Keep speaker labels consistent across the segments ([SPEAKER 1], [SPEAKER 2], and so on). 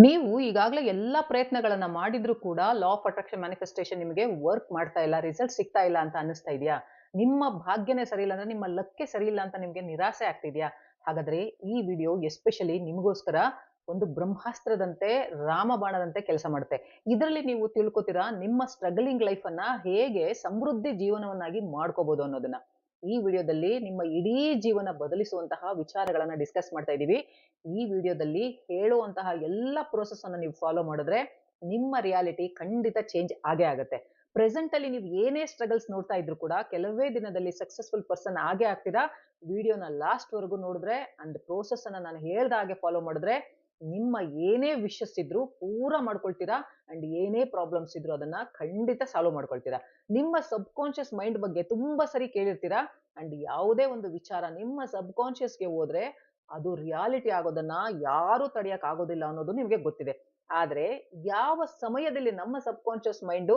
[SPEAKER 1] ನೀವು ಈಗಾಗಲೇ ಎಲ್ಲಾ ಪ್ರಯತ್ನಗಳನ್ನ ಮಾಡಿದ್ರು ಕೂಡ ಲಾ ಆಫ್ ಅಟ್ರಾಕ್ಷನ್ ಮ್ಯಾನಿಫೆಸ್ಟೇಷನ್ ನಿಮಗೆ ವರ್ಕ್ ಮಾಡ್ತಾ ಇಲ್ಲ, ರಿಸಲ್ಟ್ ಸಿಗ್ತಾ ಇಲ್ಲ ಅಂತ ಅನ್ನಿಸ್ತಾ ಇದೆಯಾ? ನಿಮ್ಮ ಭಾಗ್ಯನೇ ಸರಿ ಇಲ್ಲ ಅಂದ್ರೆ ನಿಮ್ಮ ಲಕ್ಕೇ ಸರಿ ಇಲ್ಲ ಅಂತ ನಿಮ್ಗೆ ನಿರಾಸೆ ಆಗ್ತಿದ್ಯಾ? ಹಾಗಾದ್ರೆ ಈ ವಿಡಿಯೋ ಎಸ್ಪೆಷಲಿ ನಿಮಗೋಸ್ಕರ ಒಂದು ಬ್ರಹ್ಮಾಸ್ತ್ರದಂತೆ, ರಾಮಬಾಣದಂತೆ ಕೆಲಸ ಮಾಡುತ್ತೆ. ಇದರಲ್ಲಿ ನೀವು ತಿಳ್ಕೊತೀರಾ ನಿಮ್ಮ ಸ್ಟ್ರಗಲಿಂಗ್ ಲೈಫ್ ಅನ್ನ ಹೇಗೆ ಸಮೃದ್ಧಿ ಜೀವನವನ್ನಾಗಿ ಮಾಡ್ಕೋಬಹುದು ಅನ್ನೋದನ್ನ. ಈ ವಿಡಿಯೋದಲ್ಲಿ ನಿಮ್ಮ ಇಡೀ ಜೀವನ ಬದಲಿಸುವಂತಹ ವಿಚಾರಗಳನ್ನ ಡಿಸ್ಕಸ್ ಮಾಡ್ತಾ ಇದ್ದೀವಿ. ಈ ವಿಡಿಯೋದಲ್ಲಿ ಹೇಳುವಂತಹ ಎಲ್ಲ ಪ್ರೋಸೆಸ್ ಅನ್ನ ನೀವು ಫಾಲೋ ಮಾಡಿದ್ರೆ ನಿಮ್ಮ ರಿಯಾಲಿಟಿ ಖಂಡಿತ ಚೇಂಜ್ ಆಗೇ ಆಗುತ್ತೆ. ಪ್ರೆಸೆಂಟ್ ಅಲ್ಲಿ ನೀವು ಏನೇ ಸ್ಟ್ರಗಲ್ಸ್ ನೋಡ್ತಾ ಇದ್ರು ಕೂಡ ಕೆಲವೇ ದಿನದಲ್ಲಿ ಸಕ್ಸಸ್ಫುಲ್ ಪರ್ಸನ್ ಆಗೇ ಆಗ್ತೀರಾ. ವಿಡಿಯೋನ ಲಾಸ್ಟ್ ವರೆಗೂ ನೋಡಿದ್ರೆ ಅಂಡ್ ಪ್ರೋಸೆಸ್ ಅನ್ನ ನಾನು ಹೇಳ್ದ ಹಾಗೆ ಫಾಲೋ ಮಾಡಿದ್ರೆ ನಿಮ್ಮ ಏನೇ ವಿಶಸ್ ಇದ್ರು ಪೂರ ಮಾಡ್ಕೊಳ್ತೀರಾ ಅಂಡ್ ಏನೇ ಪ್ರಾಬ್ಲಮ್ಸ್ ಇದ್ರು ಅದನ್ನ ಖಂಡಿತ ಸಾಲ್ವ್ ಮಾಡ್ಕೊಳ್ತೀರಾ. ನಿಮ್ಮ ಸಬ್ ಕಾನ್ಶಿಯಸ್ ಮೈಂಡ್ ಬಗ್ಗೆ ತುಂಬಾ ಸರಿ ಕೇಳಿರ್ತೀರಾ ಅಂಡ್ ಯಾವುದೇ ಒಂದು ವಿಚಾರ ನಿಮ್ಮ ಸಬ್ ಕಾನ್ಶಿಯಸ್ಗೆ ಹೋದ್ರೆ ಅದು ರಿಯಾಲಿಟಿ ಆಗೋದನ್ನ ಯಾರು ತಡೆಯಕ್ ಆಗೋದಿಲ್ಲ ಅನ್ನೋದು ನಿಮ್ಗೆ ಗೊತ್ತಿದೆ. ಆದ್ರೆ ಯಾವ ಸಮಯದಲ್ಲಿ ನಮ್ಮ ಸಬ್ ಕಾನ್ಶಿಯಸ್ ಮೈಂಡ್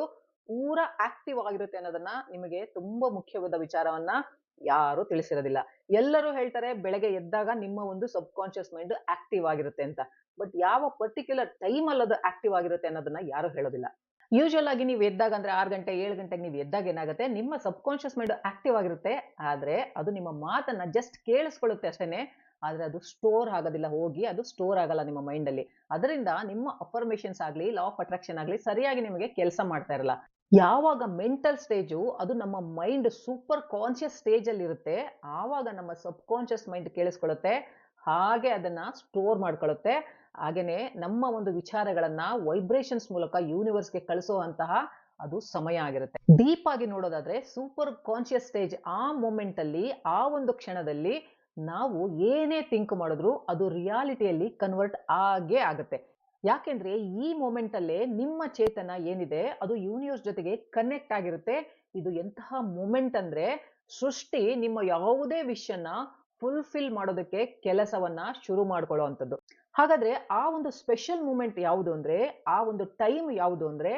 [SPEAKER 1] ಪೂರಾ ಆಕ್ಟಿವ್ ಆಗಿರುತ್ತೆ ಅನ್ನೋದನ್ನ ನಿಮಗೆ ತುಂಬಾ ಮುಖ್ಯವಾದ ವಿಚಾರವನ್ನ ಯಾರು ತಿಳಿಸಿರೋದಿಲ್ಲ. ಎಲ್ಲರೂ ಹೇಳ್ತಾರೆ ಬೆಳಗ್ಗೆ ಎದ್ದಾಗ ನಿಮ್ಮ ಒಂದು ಸಬ್ ಕಾನ್ಶಿಯಸ್ ಮೈಂಡ್ ಆಕ್ಟಿವ್ ಆಗಿರುತ್ತೆ ಅಂತ. ಬಟ್ ಯಾವ ಪರ್ಟಿಕ್ಯುಲರ್ ಟೈಮ್ ಅಲ್ಲಿ ಅದು ಆಕ್ಟಿವ್ ಆಗಿರುತ್ತೆ ಅನ್ನೋದನ್ನ ಯಾರು ಹೇಳೋದಿಲ್ಲ. ಯೂಶುವಲ್ ಆಗಿ ನೀವು ಎದ್ದಾಗ ಅಂದ್ರೆ 6 ಗಂಟೆ 7 ಗಂಟೆಗೆ ನೀವು ಎದ್ದಾಗ ಏನಾಗುತ್ತೆ ನಿಮ್ಮ ಸಬ್ ಕಾನ್ಶಿಯಸ್ ಮೈಂಡ್ ಆಕ್ಟಿವ್ ಆಗಿರುತ್ತೆ. ಆದ್ರೆ ಅದು ನಿಮ್ಮ ಮಾತನ್ನ ಜಸ್ಟ್ ಕೇಳಿಸ್ಕೊಳ್ಳುತ್ತೆ ಅಷ್ಟೇನೆ. ಆದ್ರೆ ಅದು ಸ್ಟೋರ್ ಆಗೋದಿಲ್ಲ, ಹೋಗಿ ಅದು ಸ್ಟೋರ್ ಆಗಲ್ಲ ನಿಮ್ಮ ಮೈಂಡ್ ಅಲ್ಲಿ. ಅದರಿಂದ ನಿಮ್ಮ ಅಫರ್ಮೇಷನ್ಸ್ ಆಗ್ಲಿ ಲಾ ಆಫ್ ಅಟ್ರಾಕ್ಷನ್ ಆಗ್ಲಿ ಸರಿಯಾಗಿ ನಿಮಗೆ ಕೆಲಸ ಮಾಡ್ತಾ ಇರಲ್ಲ. ಯಾವಾಗ ಮೆಂಟಲ್ ಸ್ಟೇಜು ಅದು ನಮ್ಮ ಮೈಂಡ್ ಸೂಪರ್ ಕಾನ್ಶಿಯಸ್ ಸ್ಟೇಜ್ ಅಲ್ಲಿ ಇರುತ್ತೆ ಆವಾಗ ನಮ್ಮ ಸಬ್ ಕಾನ್ಶಿಯಸ್ ಮೈಂಡ್ ಕೇಳಿಸ್ಕೊಳ್ಳುತ್ತೆ, ಹಾಗೆ ಅದನ್ನ ಸ್ಟೋರ್ ಮಾಡ್ಕೊಳ್ಳುತ್ತೆ. ಹಾಗೇನೆ ನಮ್ಮ ಒಂದು ವಿಚಾರಗಳನ್ನ ವೈಬ್ರೇಷನ್ಸ್ ಮೂಲಕ ಯೂನಿವರ್ಸ್ಗೆ ಕಳಿಸುವಂತಹ ಅದು ಸಮಯ ಆಗಿರುತ್ತೆ. ಡೀಪ್ ಆಗಿ ನೋಡೋದಾದ್ರೆ ಸೂಪರ್ ಕಾನ್ಶಿಯಸ್ ಸ್ಟೇಜ್ ಆ ಮೂಮೆಂಟ್ ಅಲ್ಲಿ ಆ ಒಂದು ಕ್ಷಣದಲ್ಲಿ ನಾವು ಏನೇ ಥಿಂಕ್ ಮಾಡಿದ್ರು ಅದು ರಿಯಾಲಿಟಿಯಲ್ಲಿ ಕನ್ವರ್ಟ್ ಆಗೇ ಆಗುತ್ತೆ. ಯಾಕೆಂದ್ರೆ ಈ ಮೂಮೆಂಟ್ ಅಲ್ಲೇ ನಿಮ್ಮ ಚೇತನ ಏನಿದೆ ಅದು ಯೂನಿವರ್ಸ್ ಜೊತೆಗೆ ಕನೆಕ್ಟ್ ಆಗಿರುತ್ತೆ. ಇದು ಎಂತಹ ಮೂಮೆಂಟ್ ಅಂದ್ರೆ ಸೃಷ್ಟಿ ನಿಮ್ಮ ಯಾವುದೇ ವಿಷಯನ ಫುಲ್ಫಿಲ್ ಮಾಡೋದಕ್ಕೆ ಕೆಲಸವನ್ನ ಶುರು ಮಾಡ್ಕೊಳ್ಳುವಂಥದ್ದು. ಹಾಗಾದ್ರೆ ಆ ಒಂದು ಸ್ಪೆಷಲ್ ಮೂಮೆಂಟ್ ಯಾವುದು ಅಂದ್ರೆ ಆ ಒಂದು ಟೈಮ್ ಯಾವುದು ಅಂದ್ರೆ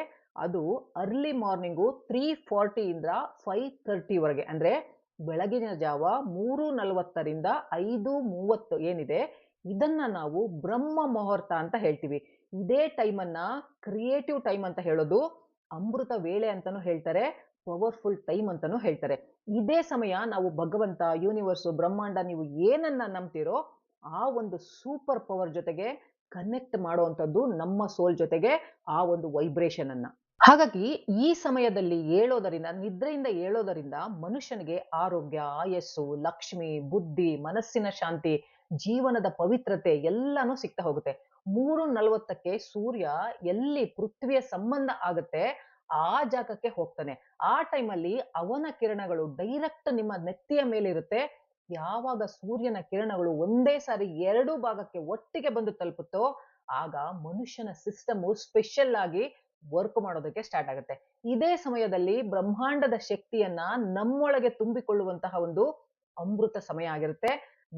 [SPEAKER 1] ಅದು ಅರ್ಲಿ ಮಾರ್ನಿಂಗು 3:40 ಇಂದ 5:30 ವರೆಗೆ ಅಂದ್ರೆ ಬೆಳಗಿನ ಜಾವ 3:40ರಿಂದ 5:30 ಏನಿದೆ ಇದನ್ನ ನಾವು ಬ್ರಹ್ಮ ಮುಹೂರ್ತ ಅಂತ ಹೇಳ್ತೀವಿ. ಇದೇ ಟೈಮ್ ಅನ್ನ ಕ್ರಿಯೇಟಿವ್ ಟೈಮ್ ಅಂತ ಹೇಳೋದು, ಅಮೃತ ವೇಳೆ ಅಂತಾನೂ ಹೇಳ್ತಾರೆ, ಪವರ್ಫುಲ್ ಟೈಮ್ ಅಂತಾನೂ ಹೇಳ್ತಾರೆ. ಇದೇ ಸಮಯ ನಾವು ಭಗವಂತ, ಯೂನಿವರ್ಸ್, ಬ್ರಹ್ಮಾಂಡ ನೀವು ಏನನ್ನ ನಂಬ್ತಿರೋ ಆ ಒಂದು ಸೂಪರ್ ಪವರ್ ಜೊತೆಗೆ ಕನೆಕ್ಟ್ ಮಾಡುವಂಥದ್ದು ನಮ್ಮ ಸೋಲ್ ಜೊತೆಗೆ ಆ ಒಂದು ವೈಬ್ರೇಷನ್ ಅನ್ನ. ಹಾಗಾಗಿ ಈ ಸಮಯದಲ್ಲಿ ಏಳೋದರಿಂದ ನಿದ್ರೆಯಿಂದ ಏಳೋದರಿಂದ ಮನುಷ್ಯನಿಗೆ ಆರೋಗ್ಯ, ಆಯಸ್ಸು, ಲಕ್ಷ್ಮಿ, ಬುದ್ಧಿ, ಮನಸ್ಸಿನ ಶಾಂತಿ, ಜೀವನದ ಪವಿತ್ರತೆ ಎಲ್ಲಾನು ಸಿಗ್ತಾ ಹೋಗುತ್ತೆ. 3:40ಕ್ಕೆ ಸೂರ್ಯ ಎಲ್ಲಿ ಪೃಥ್ವಿಯ ಸಂಬಂಧ ಆಗುತ್ತೆ ಆ ಜಾಗಕ್ಕೆ ಹೋಗ್ತಾನೆ. ಆ ಟೈಮಲ್ಲಿ ಅವನ ಕಿರಣಗಳು ಡೈರೆಕ್ಟ್ ನಿಮ್ಮ ನೆತ್ತಿಯ ಮೇಲೆ ಇರುತ್ತೆ. ಯಾವಾಗ ಸೂರ್ಯನ ಕಿರಣಗಳು ಒಂದೇ ಸಾರಿ 2 ಭಾಗಕ್ಕೆ ಒಟ್ಟಿಗೆ ಬಂದು ತಲುಪುತ್ತೋ ಆಗ ಮನುಷ್ಯನ ಸಿಸ್ಟಮ್ ಸ್ಪೆಷಲ್ ಆಗಿ ವರ್ಕ್ ಮಾಡೋದಕ್ಕೆ ಸ್ಟಾರ್ಟ್ ಆಗುತ್ತೆ. ಇದೇ ಸಮಯದಲ್ಲಿ ಬ್ರಹ್ಮಾಂಡದ ಶಕ್ತಿಯನ್ನ ನಮ್ಮೊಳಗೆ ತುಂಬಿಕೊಳ್ಳುವಂತಹ ಒಂದು ಅಮೃತ ಸಮಯ ಆಗಿರುತ್ತೆ.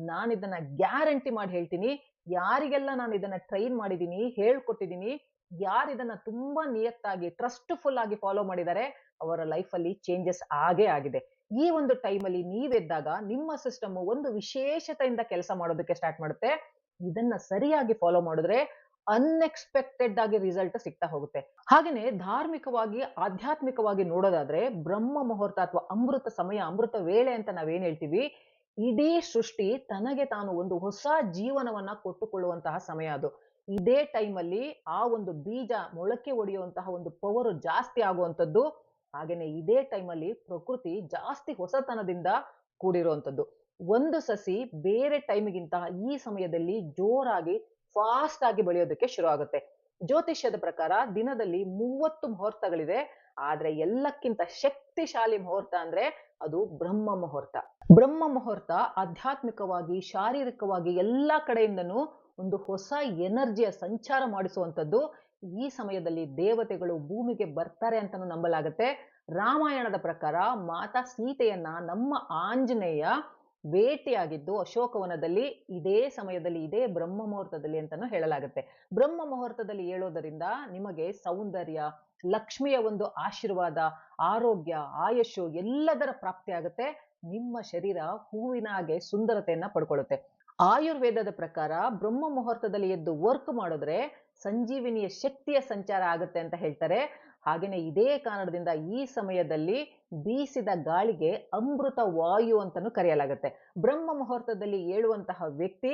[SPEAKER 1] ನಾನಿದನ್ನ ಗ್ಯಾರಂಟಿ ಮಾಡಿ ಹೇಳ್ತೀನಿ. ಯಾರಿಗೆಲ್ಲ ನಾನು ಇದನ್ನ ಟ್ರೈನ್ ಮಾಡಿದೀನಿ, ಹೇಳ್ಕೊಟ್ಟಿದೀನಿ, ಯಾರಿದನ್ನ ತುಂಬಾ ನಿಯತ್ತಾಗಿ ಟ್ರಸ್ಟ್‌ಫುಲ್ ಆಗಿ ಫಾಲೋ ಮಾಡಿದ್ದಾರೆ ಅವರ ಲೈಫ್ ಅಲ್ಲಿ ಚೇಂಜಸ್ ಆಗೇ ಆಗಿದೆ. ಈ ಒಂದು ಟೈಮಲ್ಲಿ ನೀವೆದ್ದಾಗ ನಿಮ್ಮ ಸಿಸ್ಟಮ್ ಒಂದು ವಿಶೇಷತೆಯಿಂದ ಕೆಲಸ ಮಾಡೋದಕ್ಕೆ ಸ್ಟಾರ್ಟ್ ಮಾಡುತ್ತೆ. ಇದನ್ನ ಸರಿಯಾಗಿ ಫಾಲೋ ಮಾಡಿದ್ರೆ ಅನ್ಎಕ್ಸ್‌ಪೆಕ್ಟೆಡ್ ಆಗಿ ರಿಸಲ್ಟ್ ಸಿಗ್ತಾ ಹೋಗುತ್ತೆ. ಹಾಗೇನೆ ಧಾರ್ಮಿಕವಾಗಿ, ಆಧ್ಯಾತ್ಮಿಕವಾಗಿ ನೋಡೋದಾದ್ರೆ ಬ್ರಹ್ಮ ಮುಹೂರ್ತ ಅಥವಾ ಅಮೃತ ಸಮಯ, ಅಮೃತ ವೇಳೆ ಅಂತ ನಾವೇನ್ ಹೇಳ್ತೀವಿ, ಇಡೀ ಸೃಷ್ಟಿ ತನಗೆ ತಾನು ಒಂದು ಹೊಸ ಜೀವನವನ್ನ ಕೊಟ್ಟುಕೊಳ್ಳುವಂತಹ ಸಮಯ ಅದು. ಇದೇ ಟೈಮಲ್ಲಿ ಆ ಒಂದು ಬೀಜ ಮೊಳಕೆ ಒಡೆಯುವಂತಹ ಒಂದು ಪವರ್ ಜಾಸ್ತಿ ಆಗುವಂಥದ್ದು. ಹಾಗೇನೆ ಇದೇ ಟೈಮಲ್ಲಿ ಪ್ರಕೃತಿ ಜಾಸ್ತಿ ಹೊಸತನದಿಂದ ಕೂಡಿರುವಂಥದ್ದು. ಒಂದು ಸಸಿ ಬೇರೆ ಟೈಮಿಗಿಂತ ಈ ಸಮಯದಲ್ಲಿ ಜೋರಾಗಿ ಫಾಸ್ಟ್ ಆಗಿ ಬೆಳೆಯೋದಕ್ಕೆ ಶುರು ಆಗುತ್ತೆ. ಜ್ಯೋತಿಷ್ಯದ ಪ್ರಕಾರ ದಿನದಲ್ಲಿ 30 ಮುಹೂರ್ತಗಳಿದೆ. ಆದ್ರೆ ಎಲ್ಲಕ್ಕಿಂತ ಶಕ್ತಿಶಾಲಿ ಮುಹೂರ್ತ ಅಂದ್ರೆ ಅದು ಬ್ರಹ್ಮ ಮುಹೂರ್ತ. ಬ್ರಹ್ಮ ಮುಹೂರ್ತ ಆಧ್ಯಾತ್ಮಿಕವಾಗಿ, ಶಾರೀರಿಕವಾಗಿ ಎಲ್ಲಾ ಕಡೆಯಿಂದನೂ ಒಂದು ಹೊಸ ಎನರ್ಜಿಯ ಸಂಚಾರ ಮಾಡಿಸುವಂಥದ್ದು. ಈ ಸಮಯದಲ್ಲಿ ದೇವತೆಗಳು ಭೂಮಿಗೆ ಬರ್ತಾರೆ ಅಂತಾನೂ ನಂಬಲಾಗುತ್ತೆ. ರಾಮಾಯಣದ ಪ್ರಕಾರ ಮಾತಾ ಸೀತೆಯನ್ನ ನಮ್ಮ ಆಂಜನೇಯ ಭೇಟಿಯಾಗಿದ್ದು ಅಶೋಕವನದಲ್ಲಿ ಇದೇ ಸಮಯದಲ್ಲಿ, ಇದೇ ಬ್ರಹ್ಮ ಮುಹೂರ್ತದಲ್ಲಿ ಅಂತಾನೂ ಹೇಳಲಾಗುತ್ತೆ. ಬ್ರಹ್ಮ ಮುಹೂರ್ತದಲ್ಲಿ ಏಳೋದರಿಂದ ನಿಮಗೆ ಸೌಂದರ್ಯ, ಲಕ್ಷ್ಮಿಯ ಒಂದು ಆಶೀರ್ವಾದ, ಆರೋಗ್ಯ, ಆಯುಷ್ಯು ಎಲ್ಲದರ ಪ್ರಾಪ್ತಿ ಆಗುತ್ತೆ. ನಿಮ್ಮ ಶರೀರ ಹೂವಿನ ಹಾಗೆ ಸುಂದರತೆಯನ್ನ ಪಡ್ಕೊಳ್ಳುತ್ತೆ. ಆಯುರ್ವೇದದ ಪ್ರಕಾರ ಬ್ರಹ್ಮ ಮುಹೂರ್ತದಲ್ಲಿ ಎದ್ದು ವರ್ಕ್ ಮಾಡಿದ್ರೆ ಸಂಜೀವಿನಿಯ ಶಕ್ತಿಯ ಸಂಚಾರ ಆಗುತ್ತೆ ಅಂತ ಹೇಳ್ತಾರೆ. ಹಾಗೇನೆ ಇದೇ ಕಾರಣದಿಂದ ಈ ಸಮಯದಲ್ಲಿ ಬೀಸಿದ ಗಾಳಿಗೆ ಅಮೃತ ವಾಯು ಅಂತಾನೂ ಕರೆಯಲಾಗುತ್ತೆ. ಬ್ರಹ್ಮ ಮುಹೂರ್ತದಲ್ಲಿ ಏಳುವಂತಹ ವ್ಯಕ್ತಿ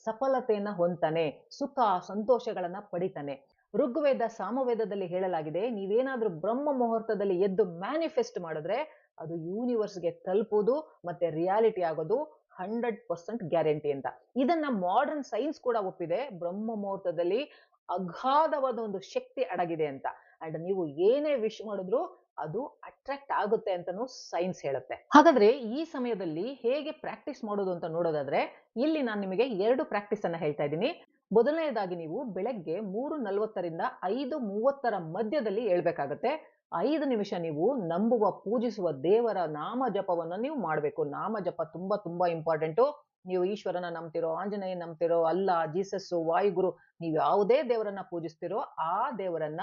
[SPEAKER 1] ಸಫಲತೆಯನ್ನ ಹೊಂದ್ತಾನೆ, ಸುಖ ಸಂತೋಷಗಳನ್ನ ಪಡಿತಾನೆ. ಋಗ್ವೇದ ಸಾಮವೇದದಲ್ಲಿ ಹೇಳಲಾಗಿದೆ, ನೀವೇನಾದ್ರೂ ಬ್ರಹ್ಮ ಮುಹೂರ್ತದಲ್ಲಿ ಎದ್ದು ಮ್ಯಾನಿಫೆಸ್ಟ್ ಮಾಡಿದ್ರೆ ಅದು ಯೂನಿವರ್ಸ್ಗೆ ತಲುಪುವುದು ಮತ್ತೆ ರಿಯಾಲಿಟಿ ಆಗೋದು 100% ಗ್ಯಾರಂಟಿ ಅಂತ. ಇದನ್ನ ಮಾಡರ್ನ್ ಸೈನ್ಸ್ ಕೂಡ ಒಪ್ಪಿದೆ. ಬ್ರಹ್ಮ ಮುಹೂರ್ತದಲ್ಲಿ ಅಗಾಧವಾದ ಒಂದು ಶಕ್ತಿ ಅಡಗಿದೆ ಅಂತ. ಅಂಡ್ ನೀವು ಏನೇ ವಿಶ್ ಮಾಡಿದ್ರು ಅದು ಅಟ್ರಾಕ್ಟ್ ಆಗುತ್ತೆ ಅಂತಾನು ಸೈನ್ಸ್ ಹೇಳುತ್ತೆ. ಹಾಗಾದ್ರೆ ಈ ಸಮಯದಲ್ಲಿ ಹೇಗೆ ಪ್ರಾಕ್ಟೀಸ್ ಮಾಡೋದು ಅಂತ ನೋಡೋದಾದ್ರೆ, ಇಲ್ಲಿ ನಾನು ನಿಮಗೆ 2 ಪ್ರಾಕ್ಟೀಸ್ ಅನ್ನ ಹೇಳ್ತಾ ಇದ್ದೀನಿ. ಮೊದಲನೇದಾಗಿ ನೀವು ಬೆಳಗ್ಗೆ 3:40ರಿಂದ 5:30 ಮಧ್ಯದಲ್ಲಿ ಹೇಳ್ಬೇಕಾಗತ್ತೆ. 5 ನಿಮಿಷ ನೀವು ನಂಬುವ ಪೂಜಿಸುವ ದೇವರ ನಾಮ ಜಪವನ್ನ ನೀವು ಮಾಡಬೇಕು. ನಾಮ ಜಪ ತುಂಬಾ ತುಂಬಾ ಇಂಪಾರ್ಟೆಂಟು. ನೀವು ಈಶ್ವರನ ನಂಬ್ತಿರೋ, ಆಂಜನೇಯ ನಂಬ್ತಿರೋ, ಅಲ್ಲಾ, ಜೀಸಸ್, ವಾಯುಗುರು, ನೀವು ಯಾವುದೇ ದೇವರನ್ನ ಪೂಜಿಸ್ತಿರೋ ಆ ದೇವರನ್ನ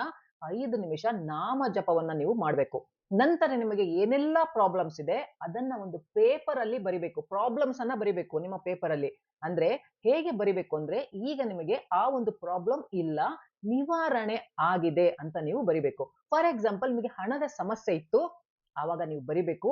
[SPEAKER 1] 5 ನಿಮಿಷ ನಾಮ ಜಪವನ್ನ ನೀವು ಮಾಡಬೇಕು. ನಂತರ ನಿಮಗೆ ಏನೆಲ್ಲಾ ಪ್ರಾಬ್ಲಮ್ಸ್ ಇದೆ ಅದನ್ನ ಒಂದು ಪೇಪರ್ ಅಲ್ಲಿ ಬರಿಬೇಕು. ಪ್ರಾಬ್ಲಮ್ಸ್ ಅನ್ನ ಬರಿಬೇಕು ನಿಮ್ಮ ಪೇಪರ್ ಅಲ್ಲಿ. ಅಂದ್ರೆ ಹೇಗೆ ಬರಿಬೇಕು ಅಂದ್ರೆ, ಈಗ ನಿಮಗೆ ಆ ಒಂದು ಪ್ರಾಬ್ಲಮ್ ಇಲ್ಲ, ನಿವಾರಣೆ ಆಗಿದೆ ಅಂತ ನೀವು ಬರಿಬೇಕು. ಫಾರ್ ಎಕ್ಸಾಂಪಲ್, ನಿಮಗೆ ಹಣದ ಸಮಸ್ಯೆ ಇತ್ತು, ಆವಾಗ ನೀವು ಬರಿಬೇಕು,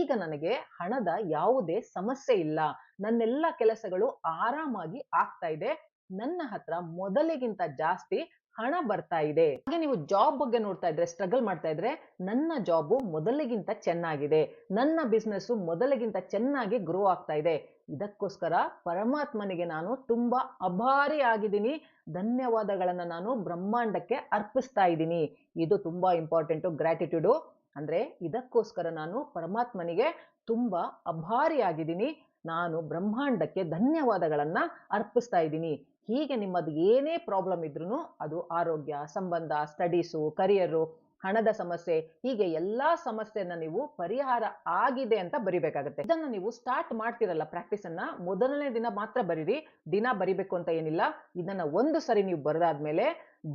[SPEAKER 1] ಈಗ ನನಗೆ ಹಣದ ಯಾವುದೇ ಸಮಸ್ಯೆ ಇಲ್ಲ, ನನ್ನೆಲ್ಲ ಕೆಲಸಗಳು ಆರಾಮಾಗಿ ಆಗ್ತಾ ಇದೆ, ನನ್ನ ಹತ್ರ ಮೊದಲಿಗಿಂತ ಜಾಸ್ತಿ ಹಣ ಬರ್ತಾ ಇದೆ. ಹಾಗೆ ನೀವು ಜಾಬ್ ಬಗ್ಗೆ ನೋಡ್ತಾ ಇದ್ರೆ, ಸ್ಟ್ರಗಲ್ ಮಾಡ್ತಾ ಇದ್ರೆ, ನನ್ನ ಜಾಬ್ ಮೊದಲಿಗಿಂತ ಚೆನ್ನಾಗಿದೆ, ನನ್ನ ಬಿಸ್ನೆಸ್ ಮೊದಲಿಗಿಂತ ಚೆನ್ನಾಗಿ ಗ್ರೋ ಆಗ್ತಾ ಇದೆ, ಇದಕ್ಕೋಸ್ಕರ ಪರಮಾತ್ಮನಿಗೆ ನಾನು ತುಂಬಾ ಅಭಾರಿ ಆಗಿದ್ದೀನಿ, ಧನ್ಯವಾದಗಳನ್ನ ನಾನು ಬ್ರಹ್ಮಾಂಡಕ್ಕೆ ಅರ್ಪಿಸ್ತಾ ಇದ್ದೀನಿ. ಇದು ತುಂಬಾ ಇಂಪಾರ್ಟೆಂಟು. ಗ್ರಾಟಿಟ್ಯೂಡು ಅಂದ್ರೆ, ಇದಕ್ಕೋಸ್ಕರ ನಾನು ಪರಮಾತ್ಮನಿಗೆ ತುಂಬಾ ಅಭಾರಿ ಆಗಿದ್ದೀನಿ, ನಾನು ಬ್ರಹ್ಮಾಂಡಕ್ಕೆ ಧನ್ಯವಾದಗಳನ್ನ ಅರ್ಪಿಸ್ತಾ ಇದ್ದೀನಿ. ಹೀಗೆ ನಿಮ್ಮದು ಏನೇ ಪ್ರಾಬ್ಲಮ್ ಇದ್ರೂ, ಅದು ಆರೋಗ್ಯ, ಸಂಬಂಧ, ಸ್ಟಡೀಸು, ಕರಿಯರು, ಹಣದ ಸಮಸ್ಯೆ, ಹೀಗೆ ಎಲ್ಲಾ ಸಮಸ್ಯೆಯನ್ನ ನೀವು ಪರಿಹಾರ ಆಗಿದೆ ಅಂತ ಬರಿಬೇಕಾಗತ್ತೆ. ಇದನ್ನ ನೀವು ಸ್ಟಾರ್ಟ್ ಮಾಡ್ತಿರಲ್ಲ ಪ್ರಾಕ್ಟೀಸ್ ಅನ್ನ, ಮೊದಲನೇ ದಿನ ಮಾತ್ರ ಬರೀರಿ, ದಿನ ಬರಿಬೇಕು ಅಂತ ಏನಿಲ್ಲ. ಇದನ್ನ 1 ಸರಿ ನೀವು ಬರೆದಾದ್ಮೇಲೆ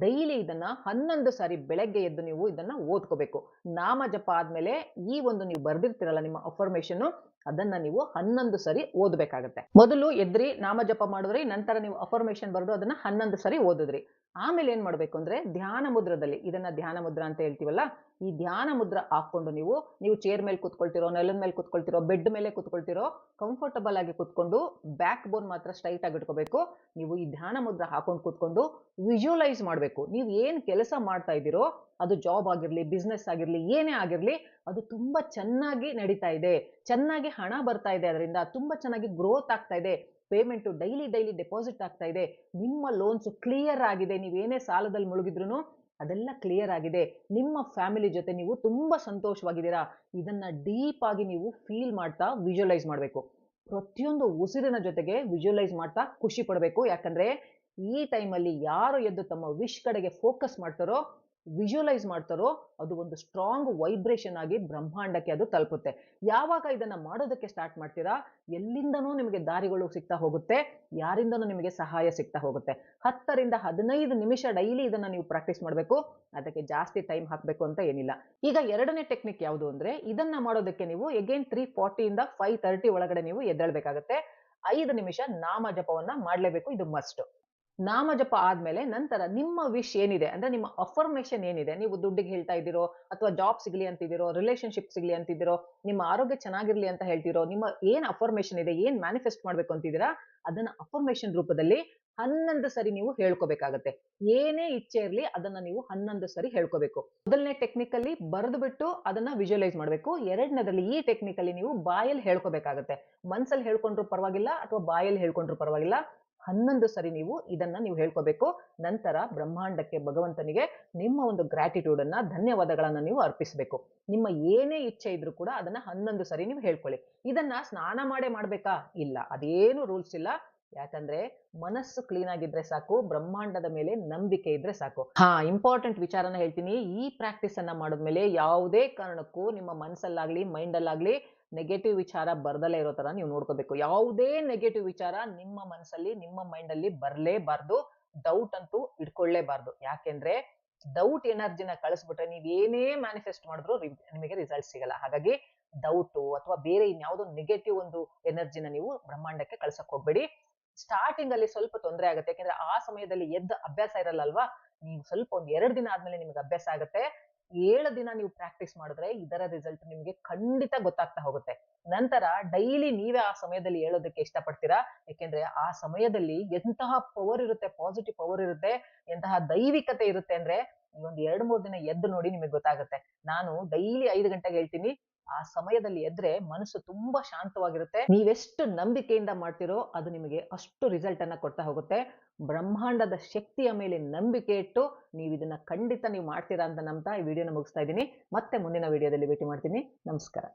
[SPEAKER 1] ಡೈಲಿ ಇದನ್ನ 11 ಸಾರಿ ಬೆಳಗ್ಗೆ ಎದ್ದು ನೀವು ಇದನ್ನ ಓದ್ಕೋಬೇಕು. ನಾಮ ಜಪ ಆದ್ಮೇಲೆ ಈ ಒಂದು ನೀವು ಬರ್ದಿರ್ತಿರಲ್ಲ ನಿಮ್ಮ ಅಫರ್ಮೇಶನ್, ಅದನ್ನ ನೀವು 11 ಸರಿ ಓದಬೇಕಾಗತ್ತೆ. ಮೊದಲು ಎದ್ರಿ ನಾಮ ಜಪ ಮಾಡಿದ್ರಿ, ನಂತರ ನೀವು ಅಫರ್ಮೇಶನ್ ಬರೆದು ಅದನ್ನ 11 ಸರಿ ಓದಿದ್ರಿ. ಆಮೇಲೆ ಏನ್ ಮಾಡ್ಬೇಕು ಅಂದ್ರೆ, ಧ್ಯಾನ ಮುದ್ರದಲ್ಲಿ, ಇದನ್ನ ಧ್ಯಾನ ಮುದ್ರ ಅಂತ ಹೇಳ್ತೀವಲ್ಲ, ಈ ಧ್ಯಾನ ಮುದ್ರ ಹಾಕೊಂಡು ನೀವು ಚೇರ್ ಮೇಲೆ ಕುತ್ಕೊಳ್ತಿರೋ, ನೆಲದ ಮೇಲೆ ಕುತ್ಕೊಳ್ತಿರೋ, ಬೆಡ್ ಮೇಲೆ ಕುತ್ಕೊಳ್ತಿರೋ, ಕಂಫರ್ಟಬಲ್ ಆಗಿ ಕುತ್ಕೊಂಡು ಬ್ಯಾಕ್ ಬೋನ್ ಮಾತ್ರ ಸ್ಟ್ರೈಟ್ ಆಗಿ ಇಟ್ಕೋಬೇಕು. ನೀವು ಈ ಧ್ಯಾನ ಮುದ್ರ ಹಾಕೊಂಡು ಕುತ್ಕೊಂಡು ವಿಜುವಲೈಸ್ ಮಾಡಬೇಕು. ನೀವು ಏನ್ ಕೆಲಸ ಮಾಡ್ತಾ ಇದ್ದೀರೋ, ಅದು ಜಾಬ್ ಆಗಿರ್ಲಿ, ಬಿಸ್ನೆಸ್ ಆಗಿರ್ಲಿ, ಏನೇ ಆಗಿರ್ಲಿ, ಅದು ತುಂಬಾ ಚೆನ್ನಾಗಿ ನಡೀತಾ ಇದೆ, ಚೆನ್ನಾಗಿ ಹಣ ಬರ್ತಾ ಇದೆ, ಅದರಿಂದ ತುಂಬಾ ಚೆನ್ನಾಗಿ ಗ್ರೋತ್ ಆಗ್ತಾ ಇದೆ, ಪೇಮೆಂಟ್ ಡೈಲಿ ಡೆಪಾಸಿಟ್ ಆಗ್ತಾ ಇದೆ, ನಿಮ್ಮ ಲೋನ್ಸ್ ಕ್ಲಿಯರ್ ಆಗಿದೆ, ನೀವೇನೇ ಸಾಲದಲ್ಲಿ ಮುಳುಗಿದ್ರು ಅದೆಲ್ಲ ಕ್ಲಿಯರ್ ಆಗಿದೆ, ನಿಮ್ಮ ಫ್ಯಾಮಿಲಿ ಜೊತೆ ನೀವು ತುಂಬಾ ಸಂತೋಷವಾಗಿದ್ದೀರಾ. ಇದನ್ನ ಡೀಪ್ ಆಗಿ ನೀವು ಫೀಲ್ ಮಾಡ್ತಾ ವಿಜುವಲೈಸ್ ಮಾಡಬೇಕು. ಪ್ರತಿಯೊಂದು ಉಸಿರಿನ ಜೊತೆಗೆ ವಿಜುವಲೈಸ್ ಮಾಡ್ತಾ ಖುಷಿ ಪಡಬೇಕು. ಯಾಕಂದ್ರೆ ಈ ಟೈಮಲ್ಲಿ ಯಾರು ಎದ್ದು ತಮ್ಮ ವಿಶ್ ಕಡೆಗೆ ಫೋಕಸ್ ಮಾಡ್ತಾರೋ, ವಿಜುವಲೈಸ್ ಮಾಡ್ತಾರೋ, ಅದು ಒಂದು ಸ್ಟ್ರಾಂಗ್ ವೈಬ್ರೇಷನ್ ಆಗಿ ಬ್ರಹ್ಮಾಂಡಕ್ಕೆ ಅದು ತಲುಪುತ್ತೆ. ಯಾವಾಗ ಇದನ್ನ ಮಾಡೋದಕ್ಕೆ ಸ್ಟಾರ್ಟ್ ಮಾಡ್ತೀರಾ, ಎಲ್ಲಿಂದನೂ ನಿಮಗೆ ದಾರಿಗಳು ಸಿಗ್ತಾ ಹೋಗುತ್ತೆ, ಯಾರಿಂದನೂ ನಿಮಗೆ ಸಹಾಯ ಸಿಗ್ತಾ ಹೋಗುತ್ತೆ. 10ರಿಂದ 15 ನಿಮಿಷ ಡೈಲಿ ಇದನ್ನ ನೀವು ಪ್ರಾಕ್ಟೀಸ್ ಮಾಡಬೇಕು. ಅದಕ್ಕೆ ಜಾಸ್ತಿ ಟೈಮ್ ಹಾಕಬೇಕು ಅಂತ ಏನಿಲ್ಲ. ಈಗ 2ನೇ ಟೆಕ್ನಿಕ್ ಯಾವುದು ಅಂದ್ರೆ, ಇದನ್ನ ಮಾಡೋದಕ್ಕೆ ನೀವು ಅಗೇನ್ 3:40 ಇಂದ 5:30 ಒಳಗಡೆ ನೀವು ಎದ್ದೇಳಬೇಕಾಗತ್ತೆ. 5 ನಿಮಿಷ ನಾಮ ಜಪವನ್ನ ಮಾಡಲೇಬೇಕು, ಇದು ಮಸ್ಟ್. ನಾಮ ಜಪ ಆದ್ಮೇಲೆ ನಂತರ ನಿಮ್ಮ ವಿಶ್ ಏನಿದೆ ಅಂದ್ರೆ, ನಿಮ್ಮ ಅಫರ್ಮೇಶನ್ ಏನಿದೆ, ನೀವು ದುಡ್ಡಿಗೆ ಹೇಳ್ತಾ ಇದ್ದೀರೋ, ಅಥವಾ ಜಾಬ್ ಸಿಗ್ಲಿ ಅಂತಿದ್ದೀರೋ, ರಿಲೇಶನ್ಶಿಪ್ ಸಿಗ್ಲಿ ಅಂತಿದ್ದೀರೋ, ನಿಮ್ಮ ಆರೋಗ್ಯ ಚೆನ್ನಾಗಿರ್ಲಿ ಅಂತ ಹೇಳ್ತಿರೋ, ನಿಮ್ಮ ಏನ್ ಅಫರ್ಮೇಶನ್ ಇದೆ, ಏನ್ ಮ್ಯಾನಿಫೆಸ್ಟ್ ಮಾಡ್ಬೇಕು ಅಂತಿದ್ದೀರಾ, ಅದನ್ನ ಅಫರ್ಮೇಶನ್ ರೂಪದಲ್ಲಿ 11 ಸರಿ ನೀವು ಹೇಳ್ಕೋಬೇಕಾಗತ್ತೆ. ಏನೇ ಇಚ್ಛೆ ಇರ್ಲಿ ಅದನ್ನ ನೀವು 11 ಸರಿ ಹೇಳ್ಕೋಬೇಕು. ಮೊದಲನೇ ಟೆಕ್ನಿಕ್ ಅಲ್ಲಿ ಬರೆದು ಬಿಟ್ಟು ಅದನ್ನ ವಿಜುವಲೈಸ್ ಮಾಡಬೇಕು. 2ನೇದಲ್ಲಿ ಈ ಟೆಕ್ನಿಕ್ ಅಲ್ಲಿ ನೀವು ಬಾಯಲ್ಲಿ ಹೇಳ್ಕೋಬೇಕಾಗತ್ತೆ. ಮನ್ಸಲ್ಲಿ ಹೇಳ್ಕೊಂಡ್ರು ಪರವಾಗಿಲ್ಲ, ಅಥವಾ ಬಾಯಲ್ಲಿ ಹೇಳ್ಕೊಂಡ್ರು ಪರವಾಗಿಲ್ಲ, 11 ಸರಿ ಇದನ್ನ ನೀವು ಹೇಳ್ಕೋಬೇಕು. ನಂತರ ಬ್ರಹ್ಮಾಂಡಕ್ಕೆ, ಭಗವಂತನಿಗೆ ನಿಮ್ಮ ಒಂದು ಗ್ರಾಟಿಟ್ಯೂಡ್ ಅನ್ನ, ಧನ್ಯವಾದಗಳನ್ನ ನೀವು ಅರ್ಪಿಸಬೇಕು. ನಿಮ್ಮ ಏನೇ ಇಚ್ಛೆ ಇದ್ರೂ ಕೂಡ ಅದನ್ನ 11 ಸರಿ ನೀವು ಹೇಳ್ಕೊಳ್ಳಿ. ಇದನ್ನ ಸ್ನಾನ ಮಾಡೇ ಮಾಡ್ಬೇಕಾ? ಇಲ್ಲ, ಅದೇನು ರೂಲ್ಸ್ ಇಲ್ಲ. ಯಾಕಂದ್ರೆ ಮನಸ್ಸು ಕ್ಲೀನ್ ಆಗಿದ್ರೆ ಸಾಕು, ಬ್ರಹ್ಮಾಂಡದ ಮೇಲೆ ನಂಬಿಕೆ ಇದ್ರೆ ಸಾಕು. ಇಂಪಾರ್ಟೆಂಟ್ ವಿಚಾರನ ಹೇಳ್ತೀನಿ. ಈ ಪ್ರಾಕ್ಟೀಸ್ ಅನ್ನ ಮಾಡಿದ್ಮೇಲೆ ಯಾವುದೇ ಕಾರಣಕ್ಕೂ ನಿಮ್ಮ ಮನಸ್ಸಲ್ಲಾಗ್ಲಿ, ಮೈಂಡಲ್ಲಾಗ್ಲಿ ನೆಗೆಟಿವ್ ವಿಚಾರ ಬರ್ದಲೇ ಇರೋ ತರ ನೀವು ನೋಡ್ಕೋಬೇಕು. ಯಾವುದೇ ನೆಗೆಟಿವ್ ವಿಚಾರ ನಿಮ್ಮ ಮನಸ್ಸಲ್ಲಿ, ನಿಮ್ಮ ಮೈಂಡಲ್ಲಿ ಬರಲೇಬಾರ್ದು. ಡೌಟ್ ಅಂತೂ ಇಟ್ಕೊಳ್ಳೇಬಾರ್ದು. ಯಾಕೆಂದ್ರೆ ಡೌಟ್ ಎನರ್ಜಿನ ಕಳಿಸ್ಬಿಟ್ರೆ ನೀವ್ ಏನೇ ಮ್ಯಾನಿಫೆಸ್ಟ್ ಮಾಡಿದ್ರು ನಿಮಗೆ ರಿಸಲ್ಟ್ ಸಿಗಲ್ಲ. ಹಾಗಾಗಿ ಡೌಟು ಅಥವಾ ಬೇರೆ ಇನ್ಯಾವುದೋ ನೆಗೆಟಿವ್ ಒಂದು ಎನರ್ಜಿನ ನೀವು ಬ್ರಹ್ಮಾಂಡಕ್ಕೆ ಕಳ್ಸಕ್ ಹೋಗ್ಬೇಡಿ. ಸ್ಟಾರ್ಟಿಂಗ್ ಅಲ್ಲಿ ಸ್ವಲ್ಪ ತೊಂದರೆ ಆಗುತ್ತೆ. ಯಾಕಂದ್ರೆ ಆ ಸಮಯದಲ್ಲಿ ಎದ್ದ ಅಭ್ಯಾಸ ಇರಲ್ಲ ಅಲ್ವಾ? ನೀವು ಸ್ವಲ್ಪ ಒಂದ್ 2 ದಿನ ಆದ್ಮೇಲೆ ನಿಮ್ಗೆ ಅಭ್ಯಾಸ ಆಗತ್ತೆ. 7 ದಿನ ನೀವು ಪ್ರಾಕ್ಟೀಸ್ ಮಾಡಿದ್ರೆ ಇದರ ರಿಸಲ್ಟ್ ನಿಮ್ಗೆ ಖಂಡಿತ ಗೊತ್ತಾಗ್ತಾ ಹೋಗುತ್ತೆ. ನಂತರ ಡೈಲಿ ನೀವೇ ಆ ಸಮಯದಲ್ಲಿ ಏಳೋದಕ್ಕೆ ಇಷ್ಟಪಡ್ತೀರಾ? ಯಾಕೆಂದ್ರೆ ಆ ಸಮಯದಲ್ಲಿ ಎಂತಹ ಪವರ್ ಇರುತ್ತೆ, ಪಾಸಿಟಿವ್ ಪವರ್ ಇರುತ್ತೆ, ಎಂತಹ ದೈವಿಕತೆ ಇರುತ್ತೆ ಅಂದ್ರೆ ನೀವೊಂದ್ 2, 3 ದಿನ ಎದ್ದು ನೋಡಿ ನಿಮಗೆ ಗೊತ್ತಾಗುತ್ತೆ. ನಾನು ಡೈಲಿ 5 ಗಂಟೆಗೆ ಹೇಳ್ತೀನಿ. ಆ ಸಮಯದಲ್ಲಿ ಎದ್ರೆ ಮನಸ್ಸು ತುಂಬಾ ಶಾಂತವಾಗಿರುತ್ತೆ. ನೀವೆಷ್ಟು ನಂಬಿಕೆಯಿಂದ ಮಾಡ್ತಿರೋ ಅದು ನಿಮಗೆ ಅಷ್ಟು ರಿಸಲ್ಟ್ ಅನ್ನ ಕೊಡ್ತಾ ಹೋಗುತ್ತೆ. ಬ್ರಹ್ಮಾಂಡದ ಶಕ್ತಿಯ ಮೇಲೆ ನಂಬಿಕೆ ಇಟ್ಟು ನೀವಿದನ್ನ ಖಂಡಿತ ನೀವು ಮಾಡ್ತೀರಾ ಅಂತ ನಂಬ್ತಾ ಈ ವಿಡಿಯೋನ ಮುಗಿಸ್ತಾ ಇದ್ದೀನಿ. ಮತ್ತೆ ಮುಂದಿನ ವಿಡಿಯೋದಲ್ಲಿ ಭೇಟಿ ಮಾಡ್ತೀನಿ. ನಮಸ್ಕಾರ.